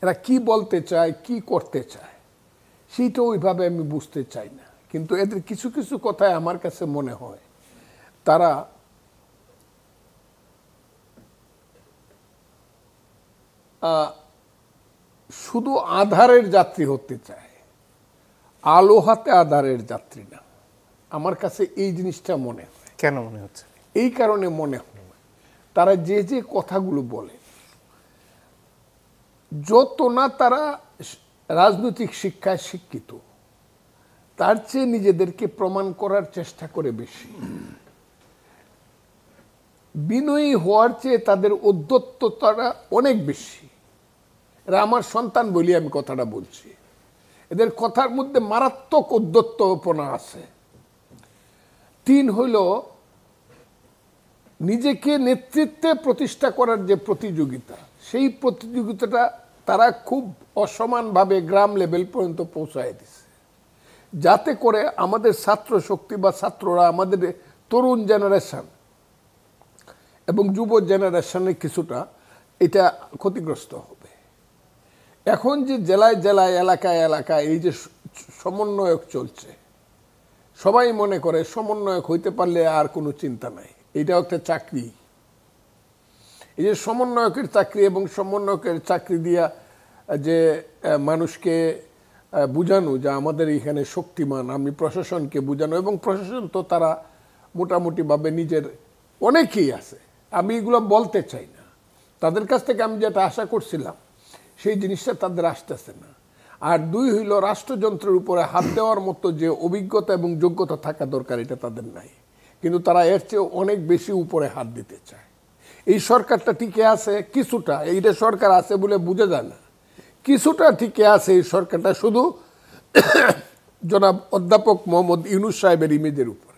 এরা কি বলতে চায়, কি করতে চায়, সেইটা ওইভাবে আমি বুঝতে চাই না। কিন্তু এদের কিছু কিছু কথায় আমার কাছে মনে হয় তারা শুধু আধারের যাত্রী হতে চায়, আলো হাতে আধারের যাত্রী না। আমার কাছে এই জিনিসটা মনে হয়। কেন মনে হচ্ছে? এই কারণে মনে হয় তারা যে যে কথাগুলো বলে, যত না তারা রাজনৈতিক শিক্ষায় শিক্ষিত, তার চেয়ে নিজেদেরকে প্রমাণ করার চেষ্টা করে বেশি। বিনয়ী হওয়ার চেয়ে তাদের উদ্ধত্ততা অনেক বেশি। এরা আমার সন্তান বলি আমি কথাটা বলছি। এদের কথার মধ্যে মারাত্মক উদ্ধত্তপনা আছে। 3 হইল নিজেকে নেতৃত্বে প্রতিষ্ঠা করার যে প্রতিযোগিতা, সেই প্রতিযোগিতাটা তারা খুব অসমানভাবে গ্রাম লেভেল পর্যন্ত পৌঁছায় দিছে, যাতে করে আমাদের ছাত্র শক্তি বা ছাত্ররা, আমাদের তরুণ জেনারেশন এবং যুব জেনারেশনের কিছুটা এটা ক্ষতিগ্রস্ত হবে। এখন যে জেলায় জেলায়, এলাকায় এলাকায় এই যে সমন্বয়ক চলছে, সবাই মনে করে সমন্বয়ক হইতে পারলে আর কোনো চিন্তা নাই, এটাও একটা চাকরি। এই যে সমন্বয়কের চাকরি এবং সমন্বয়কের চাকরি দিয়া যে মানুষকে বুঝানো যে আমাদের এখানে শক্তিমান, আমি প্রশাসনকে বুঝানো, এবং প্রশাসন তো তারা মোটামুটিভাবে নিজের অনেকেই আছে, আমি এগুলো বলতে চাই না। তাদের কাছ থেকে আমি যেটা আশা করছিলাম সেই জিনিসটা তাদের আসতেছে না। আর 2 হইল রাষ্ট্রযন্ত্রের উপরে হাত দেওয়ার মতো যে অভিজ্ঞতা এবং যোগ্যতা থাকা দরকার, এটা তাদের নাই। কিন্তু তারা এর চেয়ে অনেক বেশি উপরে হাত দিতে চায়। এই সরকারটা টিকে আছে কিছুটা, এইটা সরকার আছে বলে বোঝা যায় না, কিছুটা টিকে আছে এই সরকারটা শুধু জনাব অধ্যাপক মোহাম্মদ ইউনূস সাহেবের ইমেজের উপর।